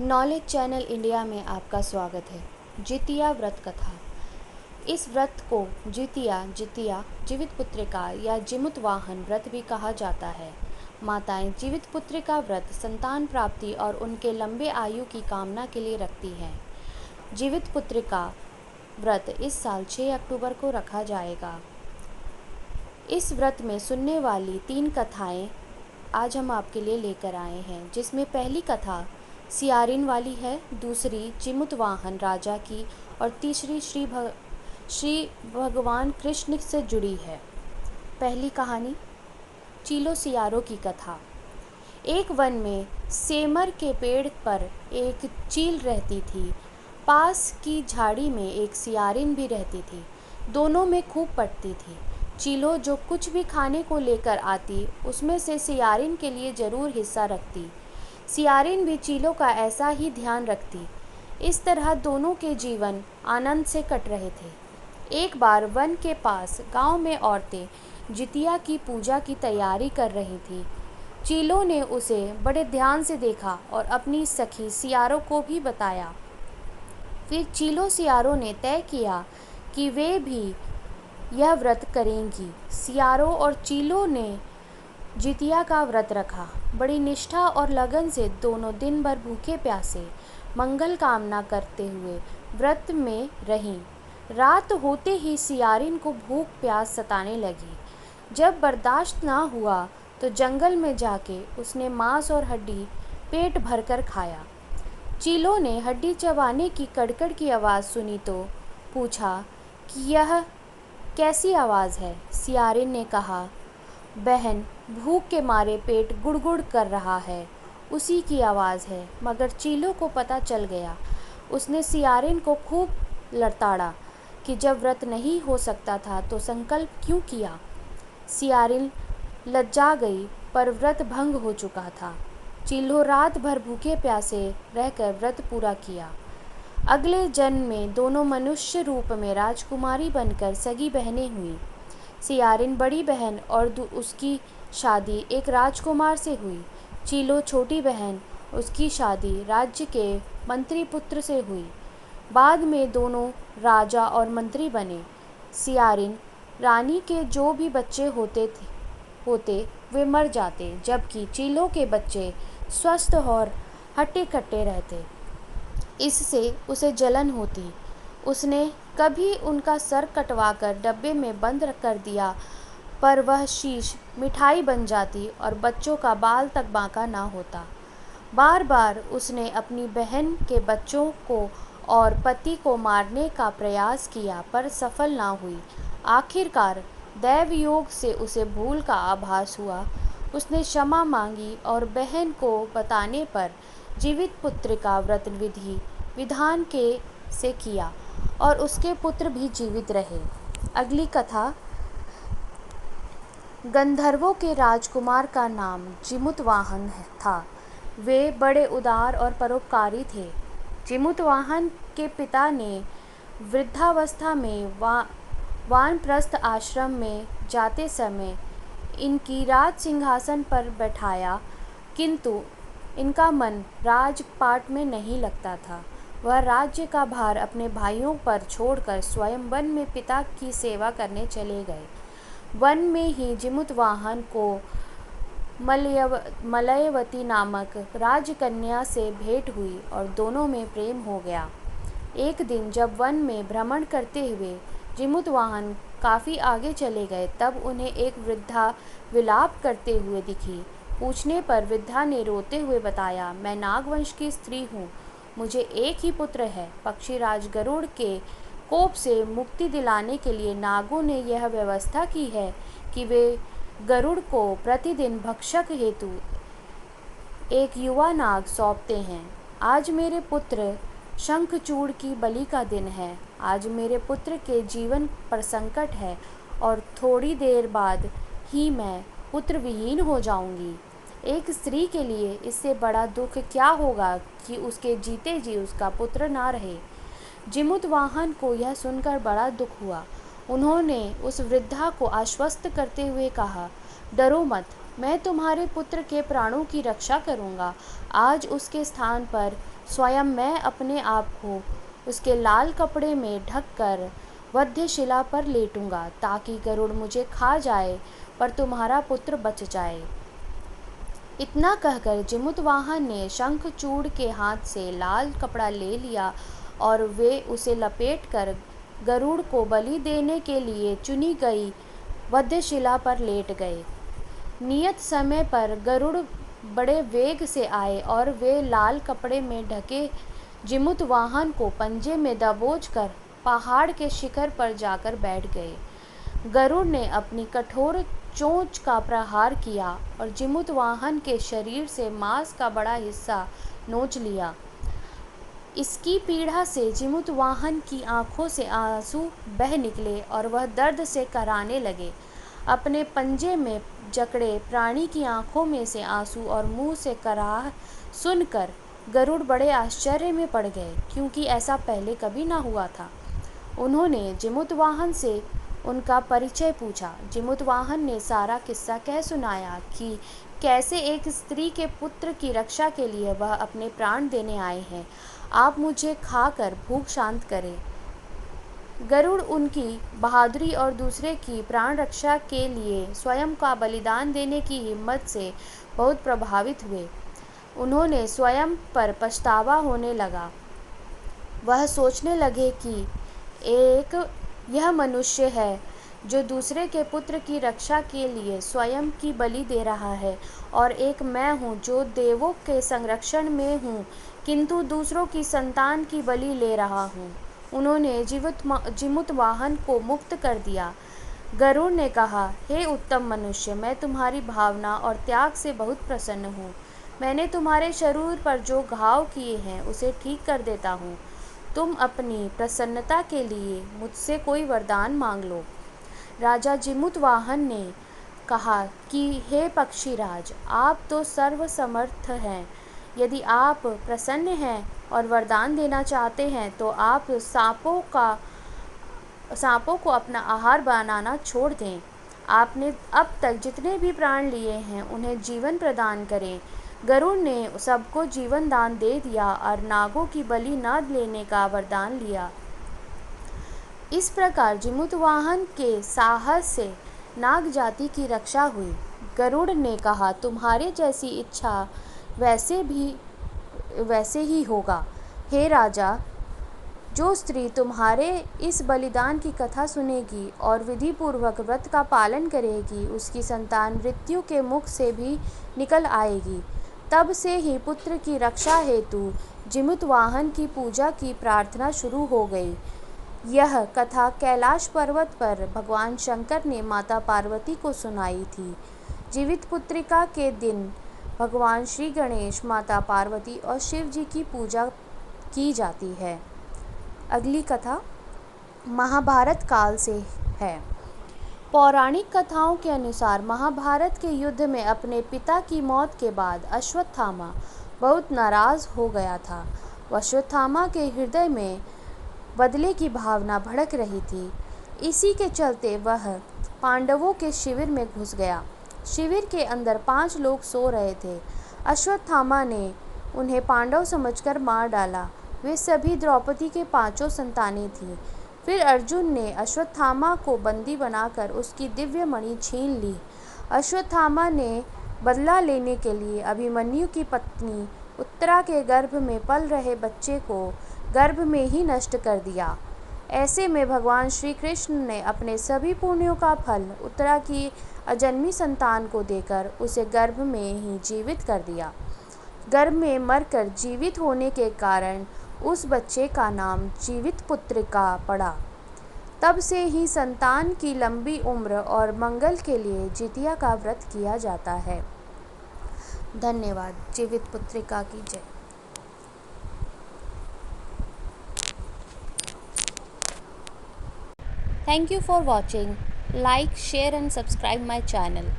Knowledge channel India में आपका स्वागत है। जितिया व्रत कथा। इस व्रत को जितिया जीवित पुत्रिका या जिमुत वाहन व्रत भी कहा जाता है। माताएं जीवित पुत्रिका व्रत संतान प्राप्ति और उनके लंबे आयु की कामना के लिए रखती हैं। जीवित पुत्रिका व्रत इस साल 6 अक्टूबर को रखा जाएगा। इस व्रत में सुनने वाली 3 कथाएं आज हम आपके लिए लेकर आए हैं, जिसमें पहली कथा सियारिन वाली है, दूसरी जिमुत वाहन राजा की और तीसरी श्री भगवान कृष्ण से जुड़ी है। पहली कहानी चीलो सियारों की कथा। एक वन में सेमर के पेड़ पर एक चील रहती थी। पास की झाड़ी में एक सियारिन भी रहती थी। दोनों में खूब पटती थी। चीलो जो कुछ भी खाने को लेकर आती, उसमें से सियारिन के लिए ज़रूर हिस्सा रखती। सियारिन भी चीलों का ऐसा ही ध्यान रखती। इस तरह दोनों के जीवन आनंद से कट रहे थे। एक बार वन के पास गांव में औरतें जितिया की पूजा की तैयारी कर रही थीं। चीलों ने उसे बड़े ध्यान से देखा और अपनी सखी सियारों को भी बताया। फिर चीलों सियारों ने तय किया कि वे भी यह व्रत करेंगी। सियारों और चीलों ने जितिया का व्रत रखा। बड़ी निष्ठा और लगन से दोनों दिन भर भूखे प्यासे मंगल कामना करते हुए व्रत में रहीं। रात होते ही सियारिन को भूख प्यास सताने लगी। जब बर्दाश्त ना हुआ तो जंगल में जाके उसने मांस और हड्डी पेट भरकर खाया। चीलों ने हड्डी चबाने की कड़कड़ की आवाज़ सुनी तो पूछा कि यह कैसी आवाज़ है। सियारिन ने कहा, बहन, भूख के मारे पेट गुड़गुड़ कर रहा है, उसी की आवाज़ है। मगर चीलों को पता चल गया। उसने सियारिन को खूब लड़ताड़ा कि जब व्रत नहीं हो सकता था तो संकल्प क्यों किया। सियारिन लज्जा गई, पर व्रत भंग हो चुका था। चीलों रात भर भूखे प्यासे रहकर व्रत पूरा किया। अगले जन्म में दोनों मनुष्य रूप में राजकुमारी बनकर सगी बहनें हुईं। सियारिन बड़ी बहन और उसकी शादी एक राजकुमार से हुई। चीलो छोटी बहन, उसकी शादी राज्य के मंत्री पुत्र से हुई। बाद में दोनों राजा और मंत्री बने। सियारिन रानी के जो भी बच्चे होते वे मर जाते, जबकि चीलों के बच्चे स्वस्थ और हट्टे कट्टे रहते। इससे उसे जलन होती। उसने कभी उनका सर कटवाकर डब्बे में बंद कर दिया, पर वह शीश मिठाई बन जाती और बच्चों का बाल तक बांका ना होता। बार बार उसने अपनी बहन के बच्चों को और पति को मारने का प्रयास किया, पर सफल ना हुई। आखिरकार दैव योग से उसे भूल का आभास हुआ। उसने क्षमा मांगी और बहन को बताने पर जीवित पुत्रिका व्रत विधान के से किया और उसके पुत्र भी जीवित रहे। अगली कथा गंधर्वों के राजकुमार का नाम जिमुत वाहन था। वे बड़े उदार और परोपकारी थे। जिमुत वाहन के पिता ने वृद्धावस्था में वानप्रस्थ आश्रम में जाते समय इनकी राज सिंहासन पर बैठाया, किंतु इनका मन राजपाट में नहीं लगता था। वह राज्य का भार अपने भाइयों पर छोड़कर स्वयं वन में पिता की सेवा करने चले गए। वन में ही जिमुत वाहन को मलयवती नामक राजकन्या से भेंट हुई और दोनों में प्रेम हो गया। एक दिन जब वन में भ्रमण करते हुए जिमुत वाहन काफ़ी आगे चले गए, तब उन्हें एक वृद्धा विलाप करते हुए दिखी। पूछने पर वृद्धा ने रोते हुए बताया, मैं नागवंश की स्त्री हूँ। मुझे एक ही पुत्र है। पक्षीराज गरुड़ के कोप से मुक्ति दिलाने के लिए नागों ने यह व्यवस्था की है कि वे गरुड़ को प्रतिदिन भक्षक हेतु एक युवा नाग सौंपते हैं। आज मेरे पुत्र शंखचूड़ की बलि का दिन है। आज मेरे पुत्र के जीवन पर संकट है और थोड़ी देर बाद ही मैं पुत्र विहीन हो जाऊंगी। एक स्त्री के लिए इससे बड़ा दुख क्या होगा कि उसके जीते जी उसका पुत्र ना रहे। जिमुत वाहन को यह सुनकर बड़ा दुख हुआ। उन्होंने उस वृद्धा को आश्वस्त करते हुए कहा, डरो मत, मैं तुम्हारे पुत्र के प्राणों की रक्षा करूँगा। आज उसके स्थान पर स्वयं मैं अपने आप को उसके लाल कपड़े में ढककर वध्यशिला पर लेटूंगा, ताकि गरुड़ मुझे खा जाए पर तुम्हारा पुत्र बच जाए। इतना कहकर जिमुतवाहन ने शंखचूड़ के हाथ से लाल कपड़ा ले लिया और वे उसे लपेटकर गरुड़ को बलि देने के लिए चुनी गई वध्यशिला पर लेट गए। नियत समय पर गरुड़ बड़े वेग से आए और वे लाल कपड़े में ढके जिमुतवाहन को पंजे में दबोचकर पहाड़ के शिखर पर जाकर बैठ गए। गरुड़ ने अपनी कठोर चोंच का प्रहार किया और जिमुतवाहन के शरीर से मांस का बड़ा हिस्सा नोच लिया। इसकी पीड़ा से जिमुतवाहन की आंखों से आंसू बह निकले और वह दर्द से कराहने लगे। अपने पंजे में जकड़े प्राणी की आंखों में से आंसू और मुंह से कराह सुनकर गरुड़ बड़े आश्चर्य में पड़ गए, क्योंकि ऐसा पहले कभी ना हुआ था। उन्होंने जिमुतवाहन से उनका परिचय पूछा। जिमुतवाहन ने सारा किस्सा कह सुनाया कि कैसे एक स्त्री के पुत्र की रक्षा के लिए वह अपने प्राण देने आए हैं। आप मुझे खाकर भूख शांत करें। गरुड़ उनकी बहादुरी और दूसरे की प्राण रक्षा के लिए स्वयं का बलिदान देने की हिम्मत से बहुत प्रभावित हुए। उन्होंने स्वयं पर पछतावा होने लगा। वह सोचने लगे कि एक यह मनुष्य है जो दूसरे के पुत्र की रक्षा के लिए स्वयं की बलि दे रहा है, और एक मैं हूँ जो देवों के संरक्षण में हूँ किंतु दूसरों की संतान की बलि ले रहा हूँ। उन्होंने जिमुतवाहन को मुक्त कर दिया। गरुड़ ने कहा, हे उत्तम मनुष्य, मैं तुम्हारी भावना और त्याग से बहुत प्रसन्न हूँ। मैंने तुम्हारे शरीर पर जो घाव किए हैं उसे ठीक कर देता हूँ। तुम अपनी प्रसन्नता के लिए मुझसे कोई वरदान मांग लो। राजा जिमुतवाहन ने कहा कि हे पक्षीराज, आप तो सर्वसमर्थ हैं। यदि आप प्रसन्न हैं और वरदान देना चाहते हैं तो आप सांपों को अपना आहार बनाना छोड़ दें। आपने अब तक जितने भी प्राण लिए हैं उन्हें जीवन प्रदान करें। गरुड़ ने सबको जीवन दान दे दिया और नागों की बलि न लेने का वरदान लिया। इस प्रकार जिमुतवाहन के साहस से नाग जाति की रक्षा हुई। गरुड़ ने कहा, तुम्हारे जैसी इच्छा वैसे ही होगा। हे राजा, जो स्त्री तुम्हारे इस बलिदान की कथा सुनेगी और विधि पूर्वक व्रत का पालन करेगी, उसकी संतान मृत्यु के मुख से भी निकल आएगी। तब से ही पुत्र की रक्षा हेतु जिमुतवाहन की पूजा की प्रार्थना शुरू हो गई। यह कथा कैलाश पर्वत पर भगवान शंकर ने माता पार्वती को सुनाई थी। जीवित पुत्रिका के दिन भगवान श्री गणेश, माता पार्वती और शिव जी की पूजा की जाती है। अगली कथा महाभारत काल से है। पौराणिक कथाओं के अनुसार महाभारत के युद्ध में अपने पिता की मौत के बाद अश्वत्थामा बहुत नाराज हो गया था। अश्वत्थामा के हृदय में बदले की भावना भड़क रही थी। इसी के चलते वह पांडवों के शिविर में घुस गया। शिविर के अंदर 5 लोग सो रहे थे। अश्वत्थामा ने उन्हें पांडव समझकर मार डाला। वे सभी द्रौपदी के 5 संतानें थीं। फिर अर्जुन ने अश्वत्थामा को बंदी बनाकर उसकी दिव्य मणि छीन ली। अश्वत्थामा ने बदला लेने के लिए अभिमन्यु की पत्नी उत्तरा के गर्भ में पल रहे बच्चे को गर्भ में ही नष्ट कर दिया। ऐसे में भगवान श्री कृष्ण ने अपने सभी पुण्यों का फल उत्तरा की अजन्मी संतान को देकर उसे गर्भ में ही जीवित कर दिया। गर्भ में मरकर जीवित होने के कारण उस बच्चे का नाम जीवित पुत्रिका पड़ा। तब से ही संतान की लंबी उम्र और मंगल के लिए जितिया का व्रत किया जाता है। धन्यवाद। जीवित पुत्रिका की जय। Thank you for watching. Like, share and subscribe my channel.